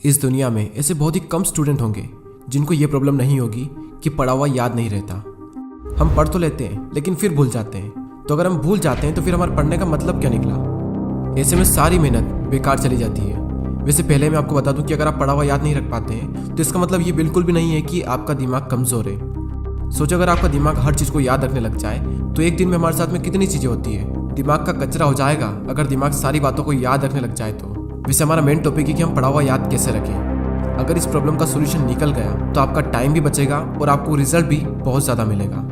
इस दुनिया में ऐसे बहुत ही कम स्टूडेंट होंगे जिनको ये प्रॉब्लम नहीं होगी कि पढ़ा हुआ याद नहीं रहता। हम पढ़ तो लेते हैं लेकिन फिर भूल जाते हैं। तो अगर हम भूल जाते हैं तो फिर हमारे पढ़ने का मतलब क्या निकला? ऐसे में सारी मेहनत बेकार चली जाती है। वैसे पहले मैं आपको बता दूं कि अगर आप पढ़ा हुआ याद नहीं रख पाते हैं तो इसका मतलब ये बिल्कुल भी नहीं है कि आपका दिमाग कमज़ोर है। सोचो अगर आपका दिमाग हर चीज़ को याद रखने लग जाए तो एक दिन में हमारे साथ में कितनी चीज़ें होती है। दिमाग का कचरा हो जाएगा अगर दिमाग सारी बातों को याद रखने लग जाए तो। वैसे हमारा मेन टॉपिक है कि हम पढ़ा हुआ याद कैसे रखें। अगर इस प्रॉब्लम का सोल्यूशन निकल गया तो आपका टाइम भी बचेगा और आपको रिजल्ट भी बहुत ज़्यादा मिलेगा।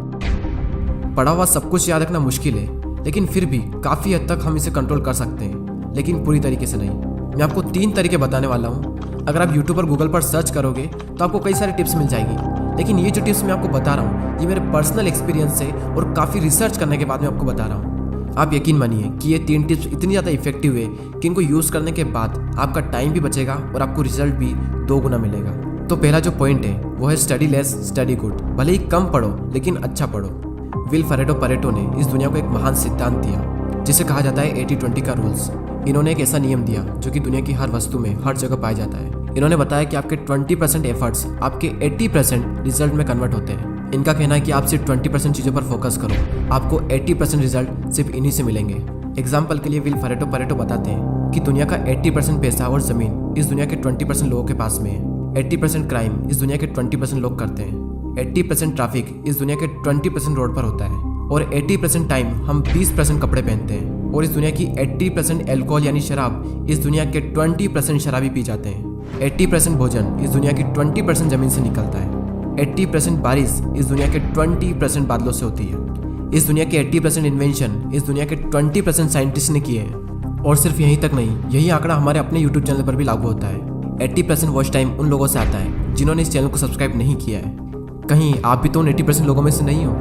पढ़ा हुआ सब कुछ याद रखना मुश्किल है, लेकिन फिर भी काफ़ी हद तक हम इसे कंट्रोल कर सकते हैं, लेकिन पूरी तरीके से नहीं। मैं आपको 3 तरीके बताने वाला हूँ। अगर आप यूट्यूब पर गूगल पर सर्च करोगे तो आपको कई सारी टिप्स मिल जाएगी, लेकिन ये जो टिप्स मैं आपको बता रहा हूँ ये मेरे पर्सनल एक्सपीरियंस से और काफ़ी रिसर्च करने के बाद मैं आपको बता रहा हूँ। आप यकीन मानिए कि ये 3 टिप्स इतनी ज़्यादा इफेक्टिव है कि इनको यूज़ करने के बाद आपका टाइम भी बचेगा और आपको रिजल्ट भी 2 गुना मिलेगा। तो पहला जो पॉइंट है वो है स्टडी लेस स्टडी गुड। भले ही कम पढ़ो लेकिन अच्छा पढ़ो। विल परेटो ने इस दुनिया को एक महान सिद्धांत दिया जिसे कहा जाता है 80-20 का रूल्स। इन्होंने एक ऐसा नियम दिया जो कि दुनिया की हर वस्तु में हर जगह पाया जाता है। इन्होंने बताया कि आपके 20% एफर्ट्स आपके 80% रिजल्ट में कन्वर्ट होते हैं। इनका कहना है कि आप सिर्फ 20% चीज़ों पर फोकस करो, आपको 80% रिजल्ट सिर्फ इन्हीं से मिलेंगे। एग्जाम्पल के लिए विल परेटो बताते हैं कि दुनिया का 80% पैसा और ज़मीन इस दुनिया के 20% लोगों के पास में है। 80% क्राइम इस दुनिया के 20% लोग करते हैं। 80% ट्रैफिक इस दुनिया के 20% रोड पर होता है। और 80% टाइम हम 20% कपड़े पहनते हैं। और इस दुनिया की 80% एल्कोहल यानी शराब इस दुनिया के 20% शराबी पी जाते हैं। 80% भोजन इस दुनिया की 20% जमीन से निकलता है। 80% बारिश इस दुनिया के 20% बादलों से होती है। इस दुनिया के 80% इन्वेंशन इस दुनिया के 20% साइंटिस्ट ने किए हैं। और सिर्फ यहीं तक नहीं, यही आंकड़ा हमारे अपने यूट्यूब चैनल पर भी लागू होता है। 80% वॉच टाइम उन लोगों से आता है जिन्होंने इस चैनल को सब्सक्राइब नहीं किया है। कहीं आप भी तो उन 80% लोगों में से नहीं हो।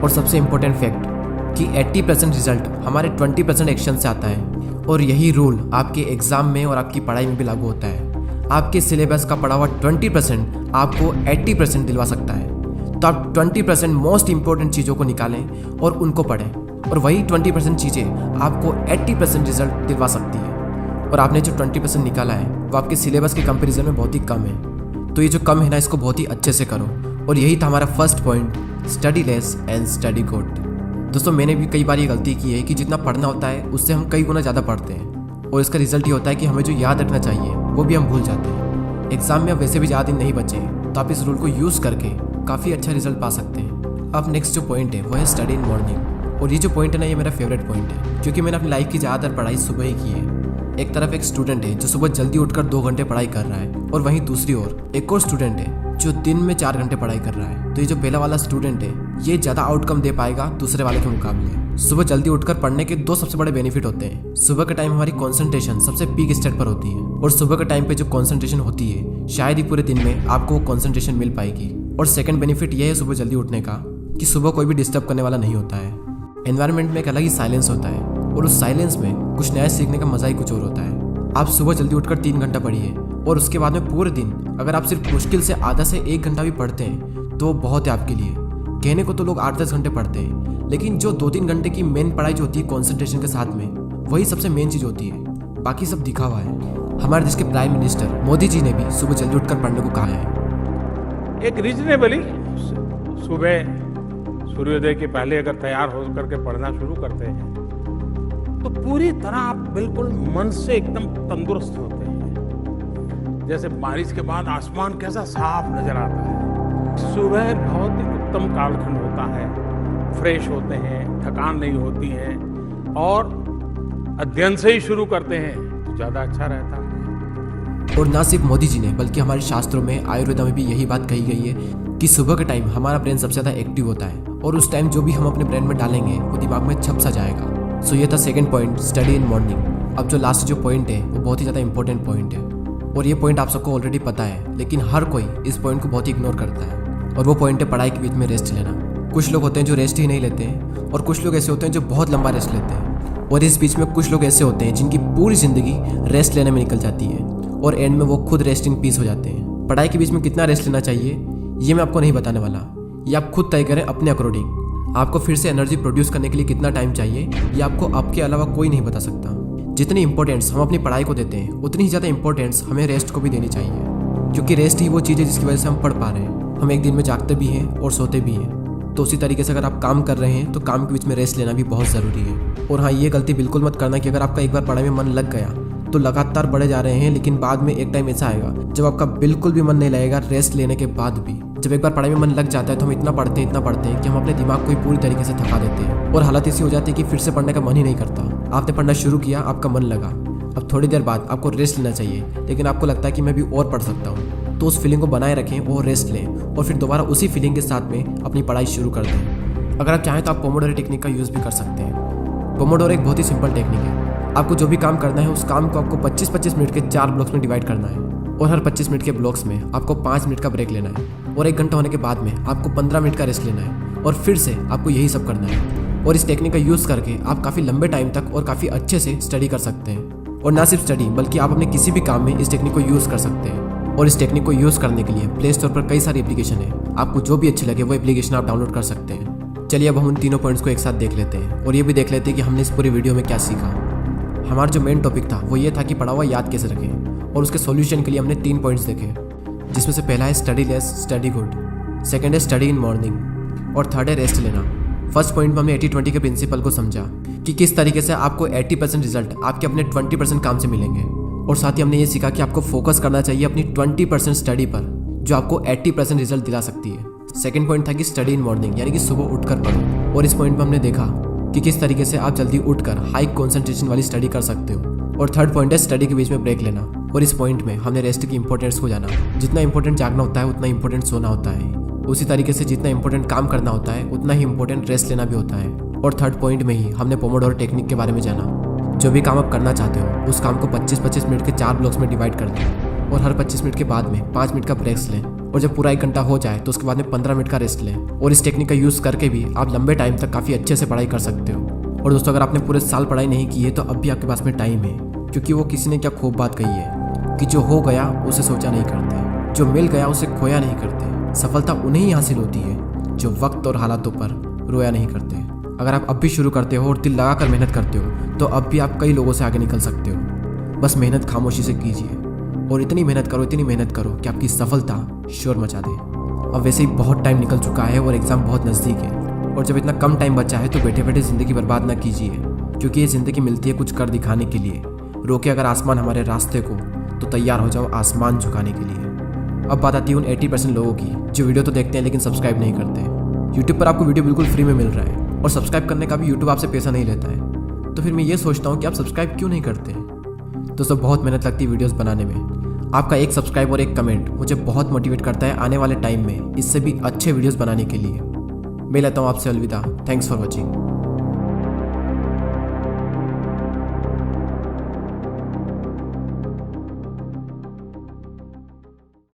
और सबसे इम्पोर्टेंट फैक्ट कि 80% रिजल्ट हमारे 20% एक्शन से आता है। और यही रूल आपके एग्जाम में और आपकी पढ़ाई में भी लागू होता है। आपके सिलेबस का पढ़ा हुआ 20% आपको 80% दिलवा सकता है। तो आप 20% मोस्ट इंपॉर्टेंट चीज़ों को निकालें और उनको पढ़ें, और वही 20% चीज़ें आपको 80% रिजल्ट दिलवा सकती है। और आपने जो 20% निकाला है वो आपके सिलेबस के कंपैरिजन में बहुत ही कम है। तो ये जो कम है ना, इसको बहुत ही अच्छे से करो। और यही था हमारा first point, study less and study good. दोस्तों, मैंने भी कई बार ये गलती की है कि जितना पढ़ना होता है उससे हम कई गुना ज़्यादा पढ़ते हैं, और इसका रिजल्ट ये होता है कि हमें जो याद रखना चाहिए वो भी हम भूल जाते हैं। एग्जाम में अब वैसे भी ज़्यादा दिन नहीं बचे, तो आप इस रूल को यूज़ करके काफ़ी अच्छा रिजल्ट पा सकते हैं। अब नेक्स्ट जो पॉइंट है वो है स्टडी इन मॉर्निंग। और ये जो पॉइंट है ना, ये मेरा फेवरेट पॉइंट है, क्योंकि मैंने अपनी लाइफ की ज़्यादातर पढ़ाई सुबह ही की है। एक तरफ एक स्टूडेंट है जो सुबह जल्दी उठकर 2 घंटे पढ़ाई कर रहा है, और वहीं दूसरी ओर एक और स्टूडेंट है जो दिन में 4 घंटे पढ़ाई कर रहा है। तो ये जो पहला वाला स्टूडेंट है ये ज़्यादा आउटकम दे पाएगा दूसरे वाले के मुकाबले। सुबह जल्दी उठकर पढ़ने के 2 सबसे बड़े बेनिफिट होते हैं। सुबह के टाइम हमारी कंसंट्रेशन सबसे पीक स्टेट पर होती है, और सुबह के टाइम पे जो कंसंट्रेशन होती है शायद ही पूरे दिन में आपको वो कंसंट्रेशन मिल पाएगी। और सेकंड बेनिफिट ये है सुबह जल्दी उठने का कि सुबह कोई भी डिस्टर्ब करने वाला नहीं होता है। एनवायरनमेंट में एक अलग ही साइलेंस होता है, और उस साइलेंस में कुछ नया सीखने का मजा ही कुछ और होता है। आप सुबह जल्दी उठकर 3 घंटा पढ़िए, और उसके बाद में पूरे दिन अगर आप सिर्फ मुश्किल से आधा से 1 घंटा भी पढ़ते हैं तो बहुत है आपके लिए। कहने को तो लोग 8-10 घंटे पढ़ते हैं, लेकिन जो 2-3 घंटे की मेन पढ़ाई जो होती है कॉन्सेंट्रेशन के साथ में, वही सबसे मेन चीज़ होती है। बाकी सब दिखावा है। हमारे देश के प्राइम मिनिस्टर मोदी जी ने भी सुबह जल्दी उठकर पढ़ने को कहा है। एक रीजनेबली सुबह सूर्योदय के पहले अगर तैयार हो करके पढ़ना शुरू करते हैं तो पूरी तरह आप बिल्कुल मन से एकदम तंदुरुस्त होते हैं। जैसे बारिश के बाद आसमान कैसा साफ नजर आता है। सुबह बहुत ही उत्तम कालखंड होता है, फ्रेश होते हैं, थकान नहीं होती है, और अध्ययन से ही शुरू करते हैं तो ज़्यादा अच्छा रहता है। और ना सिर्फ मोदी जी ने बल्कि हमारे शास्त्रों में, आयुर्वेदा में भी यही बात कही गई है कि सुबह के टाइम हमारा ब्रेन सबसे ज़्यादा एक्टिव होता है, और उस टाइम जो भी हम अपने ब्रेन में डालेंगे वो दिमाग में छप सा जाएगा। सो ये था second point, study in morning. अब जो लास्ट जो पॉइंट है वो बहुत ही ज़्यादा इंपॉर्टेंट पॉइंट है, और ये पॉइंट आप सबको ऑलरेडी पता है, लेकिन हर कोई इस पॉइंट को बहुत ही इग्नोर करता है। और वो पॉइंट है पढ़ाई के बीच में रेस्ट लेना। कुछ लोग होते हैं जो रेस्ट ही नहीं लेते हैं, और कुछ लोग ऐसे होते हैं जो बहुत लंबा रेस्ट लेते हैं, और इस बीच में कुछ लोग ऐसे होते हैं जिनकी पूरी ज़िंदगी रेस्ट लेने में निकल जाती है, और एंड में वो खुद रेस्ट इन पीस हो जाते हैं। पढ़ाई के बीच में कितना रेस्ट लेना चाहिए ये मैं आपको नहीं बताने वाला, ये आप खुद तय करें अपने अकॉर्डिंग। आपको फिर से एनर्जी प्रोड्यूस करने के लिए कितना टाइम चाहिए ये आपको आपके अलावा कोई नहीं बता सकता। जितनी इंपॉर्टेंस हम अपनी पढ़ाई को देते हैं उतनी ही ज़्यादा इंपॉर्टेंस हमें रेस्ट को भी देनी चाहिए, क्योंकि रेस्ट ही वो चीज़ है जिसकी वजह से हम पढ़ पा रहे हैं। हम एक दिन में जागते भी हैं और सोते भी हैं। तो उसी तरीके से अगर आप काम कर रहे हैं तो काम के बीच में रेस्ट लेना भी बहुत ज़रूरी है। और हाँ, ये गलती बिल्कुल मत करना कि अगर आपका एक बार पढ़ाई में मन लग गया तो लगातार बढ़े जा रहे हैं, लेकिन बाद में एक टाइम ऐसा आएगा जब आपका बिल्कुल भी मन नहीं लगेगा रेस्ट लेने के बाद भी। जब एक बार पढ़ाई में मन लग जाता है तो हम इतना पढ़ते हैं कि हम अपने दिमाग को ही पूरी तरीके से थका देते हैं और हालत ऐसी हो जाती है कि फिर से पढ़ने का मन ही नहीं करता। आपने पढ़ना शुरू किया, आपका मन लगा, अब थोड़ी देर बाद आपको रेस्ट लेना चाहिए, लेकिन आपको लगता है कि मैं भी और पढ़ सकता हूँ, तो उस फीलिंग को बनाए रखें और रेस्ट लें और फिर दोबारा उसी फीलिंग के साथ में अपनी पढ़ाई शुरू कर दें। अगर आप चाहें तो आप पोमोडोरो टेक्निक का यूज़ भी कर सकते हैं। पोमोडोरो एक बहुत ही सिंपल टेक्निक है। आपको जो भी काम करना है उस काम को आपको 25-25 मिनट के 4 ब्लॉक्स में डिवाइड करना है और हर 25 मिनट के ब्लॉक्स में आपको 5 मिनट का ब्रेक लेना है और 1 घंटा होने के बाद में आपको 15 मिनट का रेस्ट लेना है और फिर से आपको यही सब करना है। और इस टेक्निक का यूज़ करके आप काफ़ी लंबे टाइम तक और काफ़ी अच्छे से स्टडी कर सकते हैं। और ना सिर्फ स्टडी बल्कि आप अपने किसी भी काम में इस टेक्निक को यूज़ कर सकते हैं। और इस टेक्निक को यूज़ करने के लिए प्ले स्टोर पर कई सारी एप्लीकेशन है, आपको जो भी अच्छी लगे वो एप्लीकेशन आप डाउनलोड कर सकते हैं। चलिए अब हम उन तीनों पॉइंट्स को एक साथ देख लेते हैं और ये भी देख लेते हैं कि हमने इस पूरी वीडियो में क्या सीखा। हमारा जो मेन टॉपिक था वो ये था कि पढ़ा हुआ याद कैसे रखें, और उसके सॉल्यूशन के लिए हमने 3 पॉइंट्स देखे, जिसमें से पहला है study less study good, second है स्टडी इन मॉर्निंग और थर्ड है रेस्ट लेना। फर्स्ट पॉइंट में हमने 80-20 के प्रिंसिपल को समझा कि किस तरीके से आपको 80% रिजल्ट आपके अपने 20% काम से मिलेंगे, और साथ ही हमने ये सीखा कि आपको फोकस करना चाहिए अपनी 20% स्टडी पर जो आपको 80% रिजल्ट दिला सकती है। सेकंड पॉइंट था कि स्टडी इन मॉर्निंग, यानी कि सुबह उठकर पढ़ो, और इस पॉइंट में हमने देखा कि किस तरीके से आप जल्दी उठकर हाई कॉन्सेंट्रेशन वाली स्टडी कर सकते हो। और थर्ड पॉइंट है स्टडी के बीच में ब्रेक लेना, और इस पॉइंट में हमने रेस्ट की इंपॉर्टेंस को जाना। जितना इंपॉर्टेंट जागना होता है उतना इंपॉर्टेंट सोना होता है, उसी तरीके से जितना इंपॉर्टेंट काम करना होता है उतना ही इंपॉर्टेंट रेस्ट लेना भी होता है। और थर्ड पॉइंट में ही हमने पोमोडोरो टेक्निक के बारे में जाना। जो भी काम आप करना चाहते हो उस काम को 25-25 मिनट के 4 ब्लॉक्स में डिवाइड कर दें और हर 25 मिनट के बाद में 5 मिनट का ब्रेक्स लें, और जब पूरा 1 घंटा हो जाए तो उसके बाद में 15 मिनट का रेस्ट लें। और इस टेक्निक का यूज़ करके भी आप लंबे टाइम तक काफ़ी अच्छे से पढ़ाई कर सकते हो। और दोस्तों, अगर आपने पूरे साल पढ़ाई नहीं की है तो अब भी आपके पास में टाइम है, क्योंकि वो किसी ने क्या खूब बात कही है कि जो हो गया उसे सोचा नहीं करते, जो मिल गया उसे खोया नहीं करते। सफलता उन्हें ही हासिल होती है जो वक्त और हालातों पर रोया नहीं करते। अगर आप अब भी शुरू करते हो और दिल लगा कर मेहनत करते हो तो अब भी आप कई लोगों से आगे निकल सकते हो। बस मेहनत खामोशी से कीजिए और इतनी मेहनत करो कि आपकी सफलता शोर मचा दे। अब वैसे ही बहुत टाइम निकल चुका है और एग्ज़ाम बहुत नज़दीक है, और जब इतना कम टाइम बचा है तो बैठे बैठे ज़िंदगी बर्बाद ना कीजिए, क्योंकि ये ज़िंदगी मिलती है कुछ कर दिखाने के लिए। रोके अगर आसमान हमारे रास्ते को तो तैयार हो जाओ आसमान झुकाने के लिए। अब बात आती है उन 80% लोगों की जो वीडियो तो देखते हैं लेकिन सब्सक्राइब नहीं करते। यूट्यूब पर आपको वीडियो बिल्कुल फ्री में मिल रहा है और सब्सक्राइब करने का भी यूट्यूब आपसे पैसा नहीं लेता है, तो फिर मैं ये सोचता हूँ कि आप सब्सक्राइब क्यों नहीं करते। दोस्तों, बहुत मेहनत लगती है वीडियोस बनाने में। आपका एक सब्सक्राइब और एक कमेंट मुझे बहुत मोटिवेट करता है आने वाले टाइम में इससे भी अच्छे वीडियोस बनाने के लिए। मैं लेता हूँ आपसे अलविदा। Thanks for watching.